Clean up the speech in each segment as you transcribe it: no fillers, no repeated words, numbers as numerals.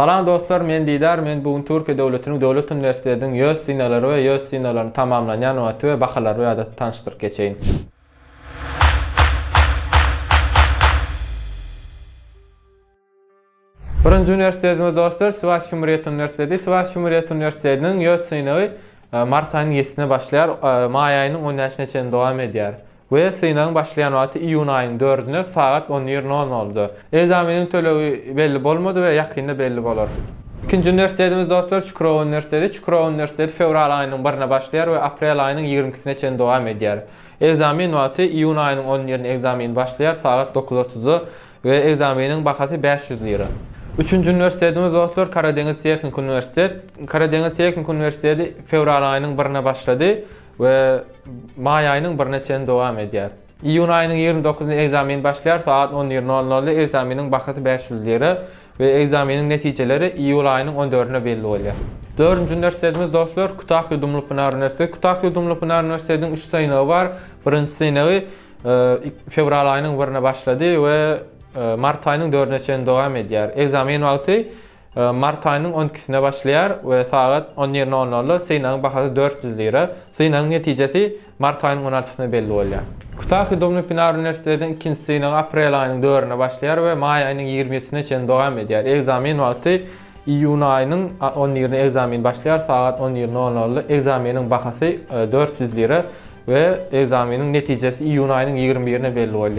Salam dostlar, men Didar. Men bugün Türkiye Devleti'nin Devlet Üniversitesi'nin YÖS sınavları ve YÖS sınavlarını tamamlayan nöbeti ve bakaları ve tanıştırıp geçeyim. Birinci üniversitemiz dostlar Sivas Cumhuriyet Üniversitesi. Sivas Cumhuriyet Üniversitesi'nin YÖS sınavı Mart ayının 7'sine başlayar, may ayının 15'ine devam eder. Ve sınavın başlayan vakti iyun ayının 4'üne saat 10:00 oldu. Examinin töleği belli olmadı ve yakında belli olur. İkinci üniversitemiz dostlar Çukurova Üniversitesi. Çukurova Üniversitesi fevral ayının 1'ine başlayar ve aprel ayının 22'sine devam eder. Examin vakti iyun ayının 10'ine examin başlayar saat 9:30 ve examinin bakası 500 lira. Üçüncü üniversitemiz dostlar Karadeniz Teknik Üniversitesi. Karadeniz Teknik Üniversitesi fevral ayının 1'ine başladı ve may ayının 1'ine devam eder. İyun ayının 29'unda examin başlayar saat 10:00'da examinin bakası 500 lira ve examinin neticeleri iyul ayının 14'üne belli olur. Dördüncü üniversitemiz dostlar Kütahya Dumlupınar Üniversitesi. Kütahya Dumlupınar Üniversitesi'nin 3 sınavı var. Birinci sınavı fevral ayının 1'ine başladı ve Mart ayının 4'üne devam eder. Examin vakti Mart ayının 12'sine başlayar ve saat 10:00'da sınavın bakası 400 lira. Sınavın neticesi Mart ayının 16'sına belli olur. Kütahya Dumlupınar Üniversitesi'nin ikinci sınavı aprel ayının 4'üne başlayar ve may ayının 20'sine devam eder. Examin vakti iyun ayının 10'ine examin başlayar saat 10:00'da examinin bakası 400 lira ve examinin neticesi iyun ayının 21'ine belli olur.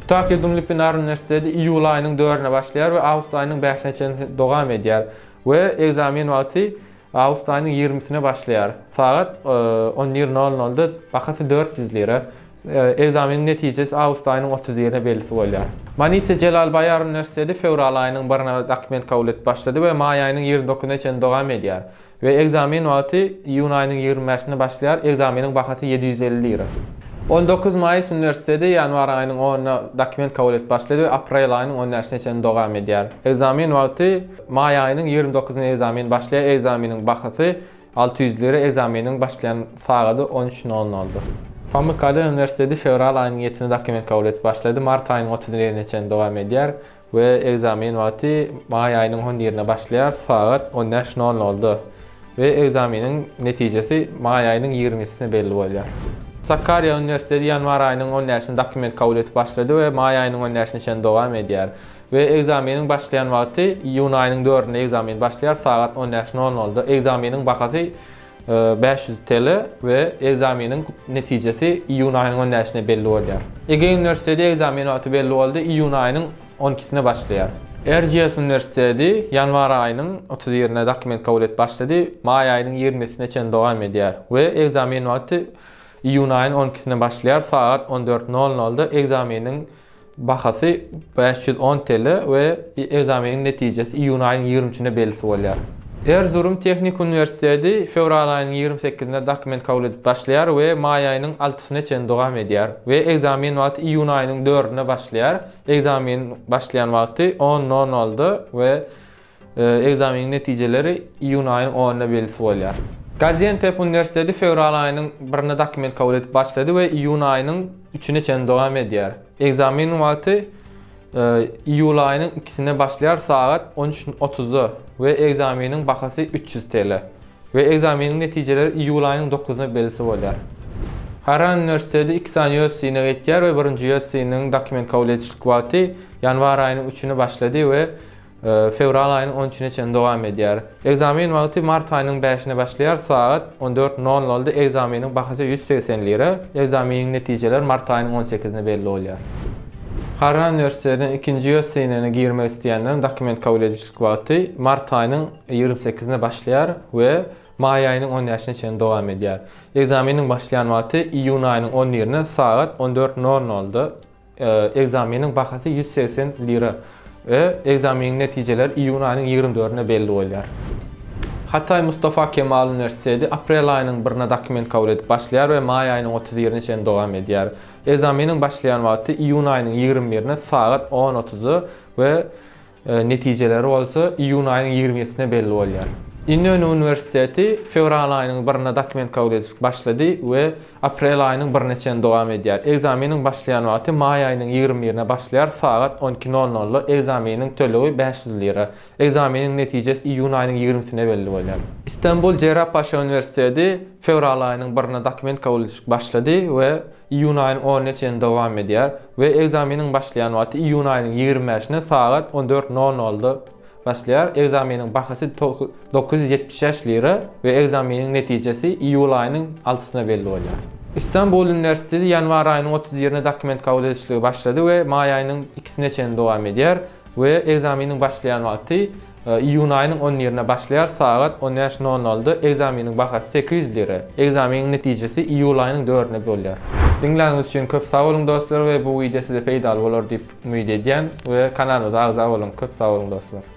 Kütahya Dumlupınar Üniversitesi iyul ayının 4'üne başlayar ve ağustos ayının 5'ine devam eder ve examin vakti ağustos ayının 20'sine başlayar. Saat 10:00'da bakası 400 lira. Examinin neticesi ağustos ayının 30'ine belli olur. Manisa Celal Bayar Üniversitesi fevral ayının 1'ine dokument kabul et başladı ve may ayının 29'ine devam eder. Ve examin vakti iyun ayının 25'ine başlayar. Examinin bakası 750 lira. 19 Mayıs Üniversitesi yanvar ayının 10'una dokument kabul et başladı ve aprel ayının 15'ine devam eder. Examin vakti may ayının 29'una examin başlayar. Examinin bakası 600 lira. Examinin başlayan saati 13:00 oldu. Pamukkale Üniversitesi fevral ayının 7'ine dokument kabul et başladı. Mart ayının 30'ine devam eder ve examin vakti may ayının 10'ine başlayar. Saat 13:00 oldu. Ve examinin neticesi may ayının 20'sine belli olur. Sakarya Üniversitesi yanvar ayının 10'ine dokument kabul et başladı ve may ayının 10'ine devam eder. Ve examinin başlayan vakti iyun ayının 4'üne examin başlayar saat 13:00 oldu. Examinin bakası 500 TL ve examinin neticesi iyun ayının 10'ine belli olur. Ege Üniversitesi examin vakti belli oldu. İyun ayının 12'sine başlayar. Erciyes Üniversitesi yanvar ayının 31'ine dokument kabul et başladı. May ayının 20'sine devam eder ve examin vakti iyun ayının 12'sine başlayar saat 14:00'da examinin bakası 510 TL ve examinin neticesi iyun ayının 20'sine belli olur. Erzurum Teknik Üniversitesi fevral ayının 28'inde dokument kabul et başlayar ve may ayının 6'sına devam eder ve examin vakti iyun ayının 4'üne başlayar. Examin başlayan vakti 10:00 oldu ve examinin neticeleri iyun ayının 10'ına belli olur. Gaziantep Üniversitesi fevral ayının 1'ine dokument kabul et başladı ve iyun ayının 3'üne devam eder. Examin vakti iyul ayının 2'sine başlayar saat 13:30 ve examinin bakası 300 TL ve examinin neticeleri iyul ayının 9'una belli olur. Harran Üniversitesi 2 tane YÖS sınavı ettiler ve 1. YÖS sınavının dokument kabul ediş vakti yanvar ayının 3'üne başladı ve fevral ayının 13'üne devam eder. Examin vakti Mart ayının 5'ine başlayar saat 14:00 oldu. Examinin bakası 180 lira. Examinin neticeleri Mart ayının 18'ine belli olur. Harran Üniversitesi'nin 2. YÖS sınavına girmek isteyenlerin dokument kabul ediş vakti Mart ayının 28'ine başlayar ve may ayının 10'ine devam eder. Examinin başlayan vakti iyun ayının 10'ine saat 14:00 oldu. Examinin bakası 180 lira ve examinin neticeleri iyun ayının 24'üne belli olur. Hatay Mustafa Kemal Üniversitesi aprel ayının 1'ine dokument kabul et başlayar ve may ayının 31'ine devam eder. Examinin başlayan vakti iyun ayının 21'ine saat 10:30 ve neticeleri olsa iyun ayının 20'sine belli olur. İnönü Üniversiteti fevral ayının 1-nä dokument kabul edip başlady we aprel ayının 1-neçende dowam edýär. Egzameniň başlaýan wagty may ayının 20-nä başlaýar, saat 12:00-da. Egzameniň tölegi 500 lira. Egzameniň netijesi iyun ayının 20-sine belli bolýar. İstanbul Cerrahpaşa Üniversiteti fevral ayının 1-nä dokument kabul edip başlady we iyun ayının 10-neçende dowam edýär we egzameniň başlaýan wagty iyun ayının 25-sine saat 14:00-da başlayar. Egzameniň bahasy 975 lira ve egzameniň netijesi iyul ayının 6-syna belli bolýar. İstanbul Üniversiteti yanvar ayının 30-nä dokument kabul edişligi başlady we may ayının 2-neçende dowam edýär we egzameniň başlaýan wagty iyun ayının 10-nä başlaýar, saat 15:00-da. Egzameniň bahasy 800 lira. Egzameniň netijesi iyul ayının 4-nä bolýar. Dinleýäňiz üçin köp sag bolun dostlar we bu video size peýdaly bolar diýip ümid edýän we kanalymyza agza bolun. Köp sag bolun dostlar.